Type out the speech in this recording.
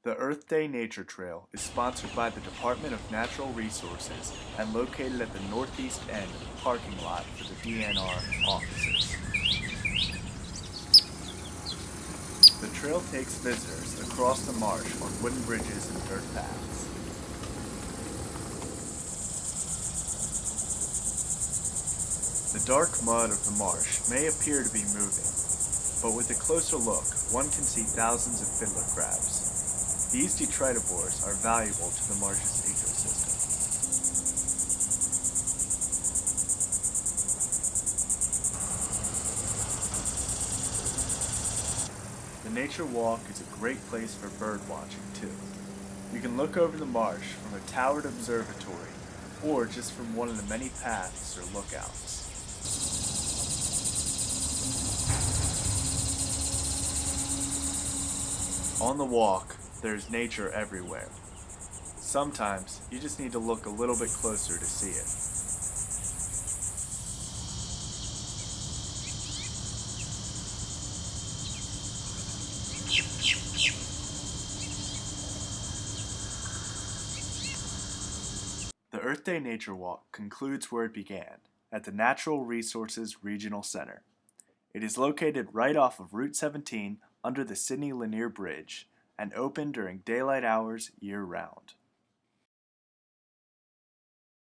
The Earth Day Nature Trail is sponsored by the Department of Natural Resources and located at the northeast end of the parking lot for the DNR offices. The trail takes visitors across the marsh on wooden bridges and dirt paths. The dark mud of the marsh may appear to be moving, but with a closer look, one can see thousands of fiddler crabs. These detritivores are valuable to the marsh's ecosystem. The nature walk is a great place for bird watching too. You can look over the marsh from a towered observatory or just from one of the many paths or lookouts. On the walk, there's nature everywhere. Sometimes you just need to look a little bit closer to see it. The Earth Day Nature Walk concludes where it began, at the Natural Resources Regional Center. It is located right off of Route 17 under the Sidney Lanier Bridge and open during daylight hours year-round.